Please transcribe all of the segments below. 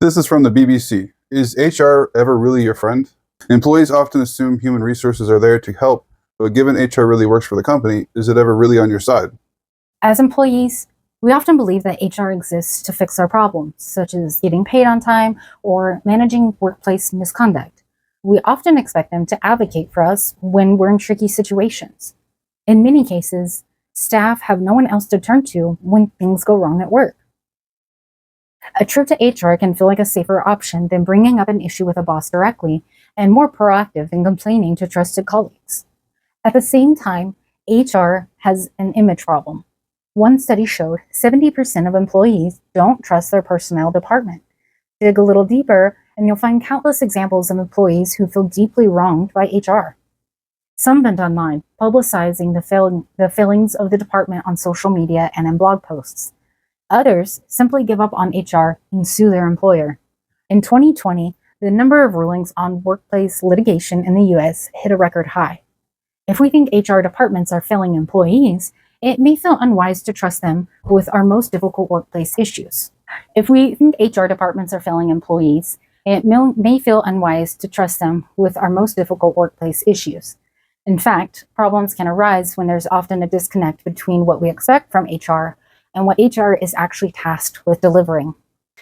This is from the BBC. Is HR ever really your friend? Employees often assume human resources are there to help, but given HR really works for the company, is it ever really on your side? As employees, we often believe that HR exists to fix our problems, such as getting paid on time or managing workplace misconduct. We often expect them to advocate for us when we're in tricky situations. In many cases, staff have no one else to turn to when things go wrong at work. A trip to HR can feel like a safer option than bringing up an issue with a boss directly, and more proactive than complaining to trusted colleagues. At the same time, HR has an image problem. One study showed 70% of employees don't trust their personnel department. Dig a little deeper, and you'll find countless examples of employees who feel deeply wronged by HR. Some vent online, publicizing the failings of the department on social media and in blog posts. Others simply give up on HR and sue their employer. In 2020, the number of rulings on workplace litigation in the US hit a record high. If we think HR departments are failing employees, it may feel unwise to trust them with our most difficult workplace issues. If we think HR departments are failing employees, it may feel unwise to trust them with our most difficult workplace issues. In fact, problems can arise when there's often a disconnect between what we expect from HR and what HR is actually tasked with delivering.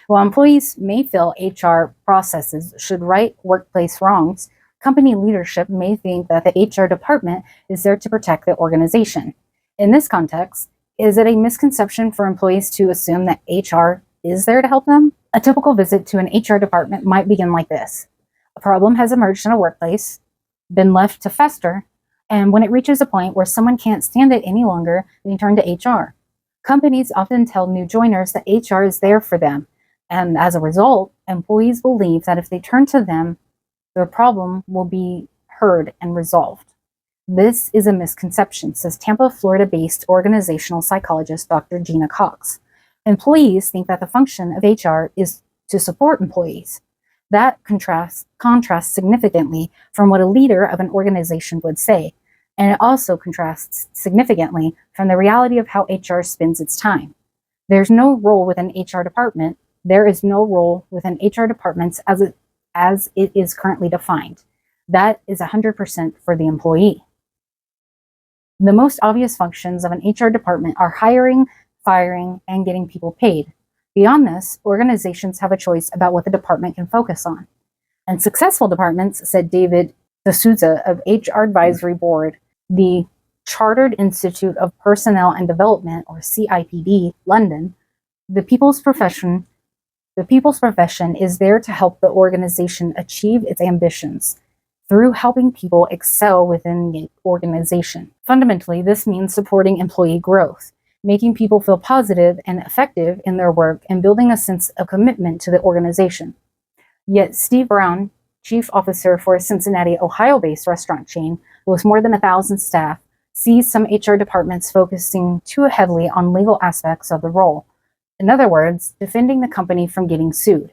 While employees may feel HR processes should right workplace wrongs, company leadership may think that the HR department is there to protect the organization. In this context, is it a misconception for employees to assume that HR is there to help them? A typical visit to an HR department might begin like this. A problem has emerged in a workplace, been left to fester, and when it reaches a point where someone can't stand it any longer, they turn to HR. Companies often tell new joiners that HR is there for them, and as a result, employees believe that if they turn to them, their problem will be heard and resolved. This is a misconception, says Tampa, Florida-based organizational psychologist Dr. Gina Cox. Employees think that the function of HR is to support employees. That contrasts significantly from what a leader of an organization would say, and it also contrasts significantly from the reality of how HR spends its time. There's no role within HR department. There is no role within HR departments as it is currently defined. That is 100% for the employee. The most obvious functions of an HR department are hiring, firing, and getting people paid. Beyond this, organizations have a choice about what the department can focus on. And successful departments, said David D'Souza of HR Advisory Board, the Chartered Institute of Personnel and Development, or CIPD, London, the people's profession is there to help the organization achieve its ambitions through helping people excel within the organization. Fundamentally, this means supporting employee growth, making people feel positive and effective in their work, and building a sense of commitment to the organization. Yet Steve Brown, chief officer for a Cincinnati, Ohio-based restaurant chain with more than 1,000 staff, sees some HR departments focusing too heavily on legal aspects of the role. In other words, defending the company from getting sued.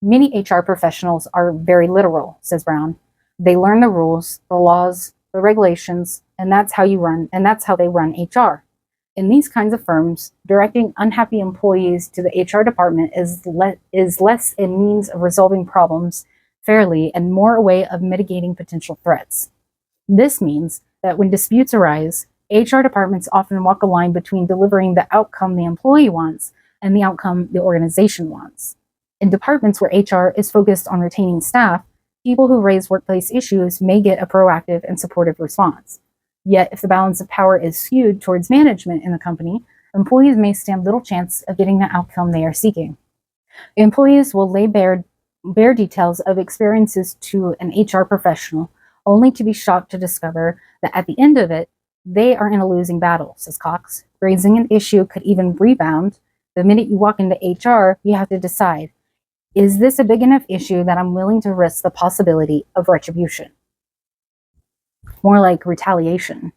Many HR professionals are very literal, says Brown. They learn the rules, the laws, the regulations, and that's how they run HR. In these kinds of firms, directing unhappy employees to the HR department is less a means of resolving problems fairly and more a way of mitigating potential threats. This means that when disputes arise, HR departments often walk a line between delivering the outcome the employee wants and the outcome the organization wants. In departments where HR is focused on retaining staff, people who raise workplace issues may get a proactive and supportive response. Yet, if the balance of power is skewed towards management in the company, employees may stand little chance of getting the outcome they are seeking. Employees will lay bare details of experiences to an HR professional, only to be shocked to discover that at the end of it, they are in a losing battle, says Cox. Raising an issue could even rebound. The minute you walk into HR, you have to decide, is this a big enough issue that I'm willing to risk the possibility of retribution? More like retaliation.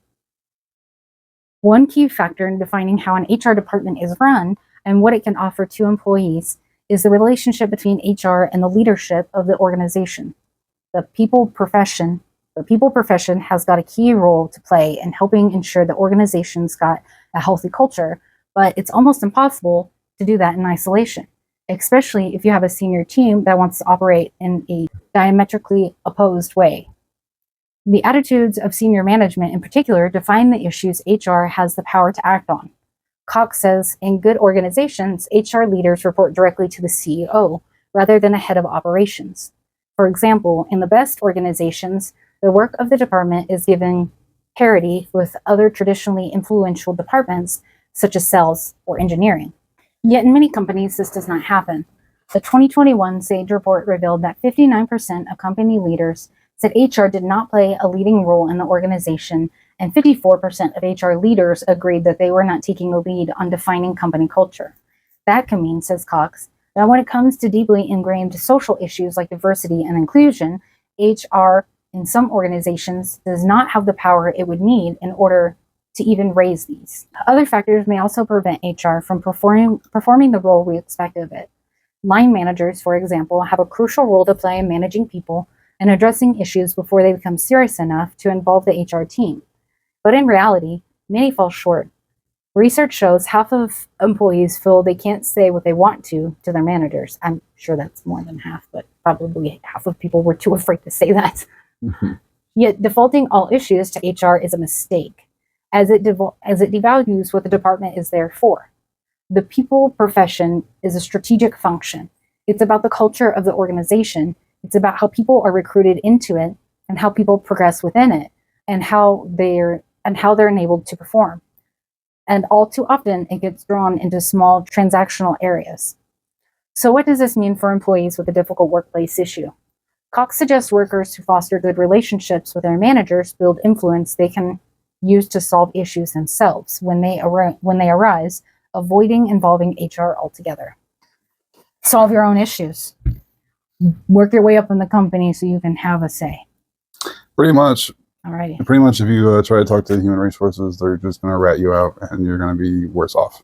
One key factor in defining how an HR department is run and what it can offer to employees is the relationship between HR and the leadership of the organization. The people profession has got a key role to play in helping ensure the organization's got a healthy culture, but it's almost impossible to do that in isolation. especially if you have a senior team that wants to operate in a diametrically opposed way. The attitudes of senior management in particular define the issues HR has the power to act on. Cox says, in good organizations, HR leaders report directly to the CEO rather than a head of operations. For example, in the best organizations, the work of the department is given parity with other traditionally influential departments, such as sales or engineering. Yet in many companies, this does not happen. The 2021 SAGE report revealed that 59% of company leaders said HR did not play a leading role in the organization, and 54% of HR leaders agreed that they were not taking a lead on defining company culture. That can mean, says Cox, that when it comes to deeply ingrained social issues like diversity and inclusion, HR in some organizations does not have the power it would need in order to even raise these. Other factors may also prevent HR from performing the role we expect of it. Line managers, for example, have a crucial role to play in managing people and addressing issues before they become serious enough to involve the HR team. But in reality, many fall short. Research shows half of employees feel they can't say what they want to their managers. I'm sure that's more than half, but probably half of people were too afraid to say that. Yet defaulting all issues to HR is a mistake, as it devalues what the department is there for. The people profession is a strategic function. It's about the culture of the organization. It's about how people are recruited into it and how people progress within it and how they're enabled to perform. And all too often, it gets drawn into small transactional areas. So what does this mean for employees with a difficult workplace issue? Cox suggests workers who foster good relationships with their managers build influence they can use to solve issues themselves when they arise, avoiding involving HR altogether. Solve your own issues. Work your way up in the company so you can have a say. Pretty much. Alrighty. Pretty much, if you try to talk to human resources, they're just going to rat you out, and you're going to be worse off.